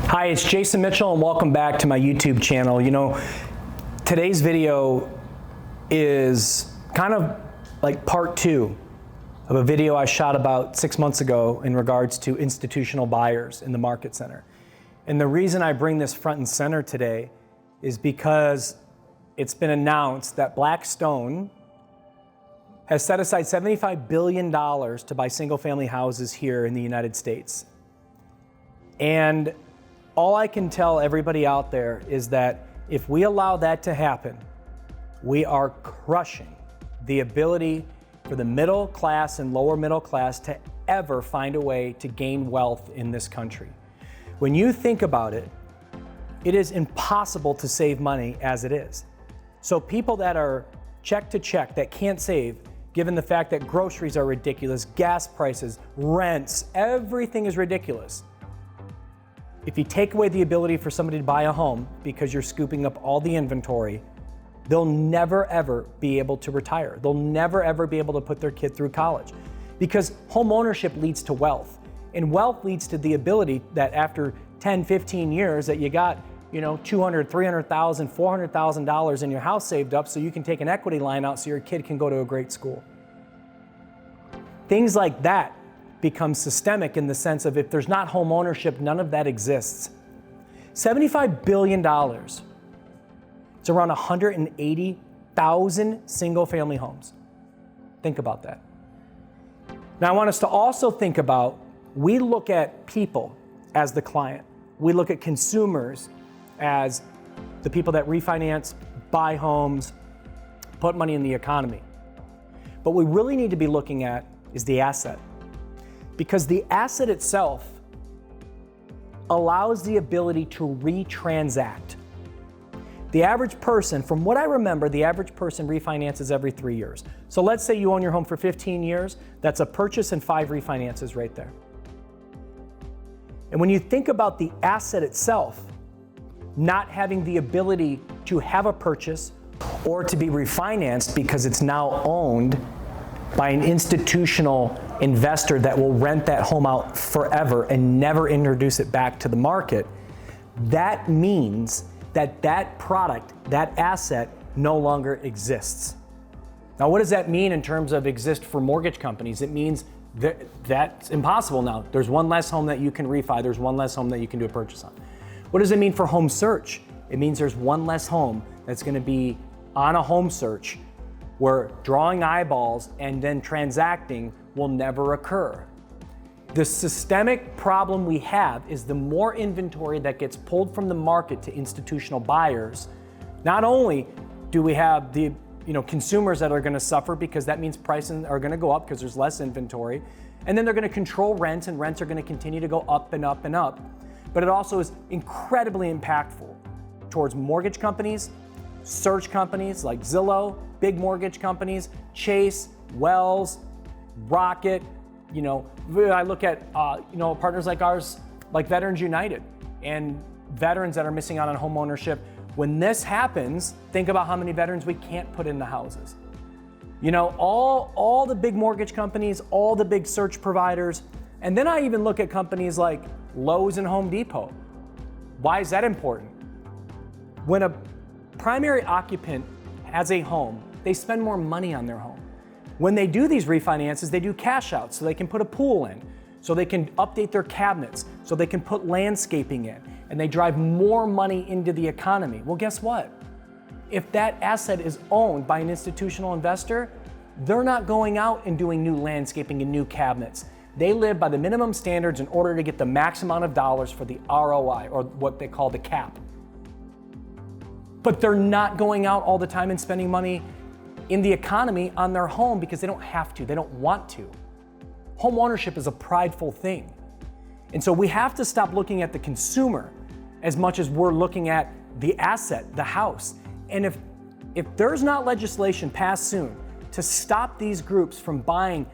Hi, it's Jason Mitchell and welcome back to my YouTube channel. You know, today's video is kind of like part two of a video I shot about 6 months ago in regards to institutional buyers in the market center. And the reason I bring this front and center today is because it's been announced that Blackstone has set aside $75 billion to buy single-family houses here in the United States. And all I can tell everybody out there is that if we allow that to happen, we are crushing the ability for the middle class and lower middle class to ever find a way to gain wealth in this country. When you think about it, it is impossible to save money as it is. So people that are check to check, that can't save, given the fact that groceries are ridiculous, gas prices, rents, everything is ridiculous. If you take away the ability for somebody to buy a home because you're scooping up all the inventory, they'll never ever be able to retire. They'll never ever be able to put their kid through college, because home ownership leads to wealth, and wealth leads to the ability that after 10, 15 years that you got, you know, $200,000, $300,000, $400,000 in your house saved up so you can take an equity line out so your kid can go to a great school. Things like that become systemic in the sense of if there's not home ownership, none of that exists. $75 billion. It's around 180,000 single-family homes. Think about that. Now I want us to also think about, we look at people as the client. We look at consumers as the people that refinance, buy homes, put money in the economy. But what we really need to be looking at is the asset. Because the asset itself allows the ability to retransact. The average person, from what I remember, the average person refinances every 3 years. So let's say you own your home for 15 years, that's a purchase and 5 refinances right there. And when you think about the asset itself, not having the ability to have a purchase or to be refinanced because it's now owned by an institutional investor that will rent that home out forever and never introduce it back to the market, that means that that product, that asset, no longer exists. Now, what does that mean in terms of exist for mortgage companies? It means that that's impossible now. There's one less home that you can refi, there's one less home that you can do a purchase on. What does it mean for home search? It means there's one less home that's gonna be on a home search where drawing eyeballs and then transacting will never occur. The systemic problem we have is the more inventory that gets pulled from the market to institutional buyers, not only do we have the consumers that are gonna suffer because that means prices are gonna go up because there's less inventory, and then they're gonna control rents and rents are gonna continue to go up and up and up. But it also is incredibly impactful towards mortgage companies, search companies like Zillow, big mortgage companies, Chase, Wells, Rocket. I look at partners like ours, like Veterans United, and veterans that are missing out on home ownership. When this happens, think about how many veterans we can't put in the houses. All the big mortgage companies, all the big search providers, and then I even look at companies like Lowe's and Home Depot. Why is that important? When a primary occupant has a home, they spend more money on their home. When they do these refinances, they do cash outs so they can put a pool in, so they can update their cabinets, so they can put landscaping in, and they drive more money into the economy. Well, guess what? If that asset is owned by an institutional investor, they're not going out and doing new landscaping and new cabinets. They live by the minimum standards in order to get the max amount of dollars for the ROI, or what they call the cap. But they're not going out all the time and spending money in the economy on their home because they don't have to, they don't want to. Home ownership is a prideful thing. And so we have to stop looking at the consumer as much as we're looking at the asset, the house. And if there's not legislation passed soon to stop these groups from buying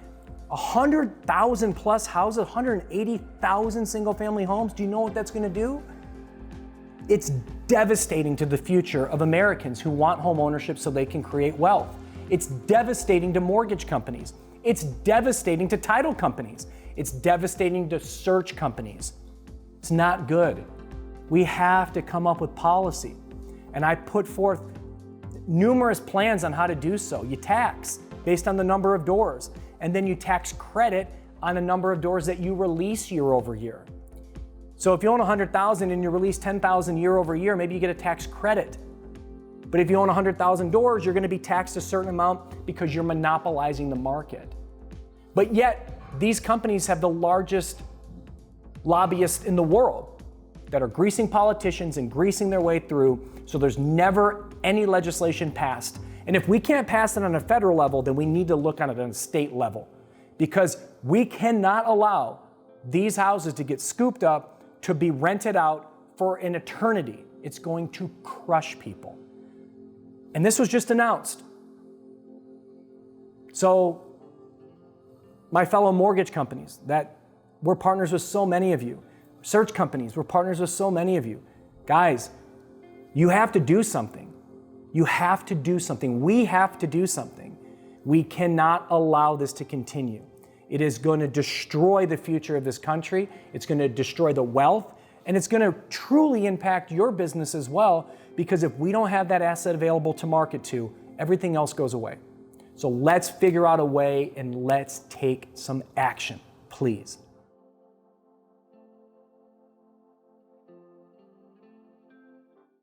100,000 plus houses, 180,000 single family homes, do you know what that's gonna do? It's devastating to the future of Americans who want home ownership so they can create wealth. It's devastating to mortgage companies. It's devastating to title companies. It's devastating to search companies. It's not good. We have to come up with policy. And I put forth numerous plans on how to do so. You tax based on the number of doors, and then you tax credit on the number of doors that you release year over year. So if you own 100,000 and you release 10,000 year over year, maybe you get a tax credit. But if you own 100,000 doors, you're going to be taxed a certain amount because you're monopolizing the market. But yet, these companies have the largest lobbyists in the world that are greasing politicians and greasing their way through, so there's never any legislation passed. And if we can't pass it on a federal level, then we need to look at it on a state level, because we cannot allow these houses to get scooped up to be rented out for an eternity. It's going to crush people. And this was just announced. So, my fellow mortgage companies that we're partners with so many of you, search companies, we're partners with so many of you. Guys, you have to do something. You have to do something. We have to do something. We cannot allow this to continue. It is going to destroy the future of this country. It's going to destroy the wealth, and it's going to truly impact your business as well, because if we don't have that asset available to market to, everything else goes away. So let's figure out a way and let's take some action, please.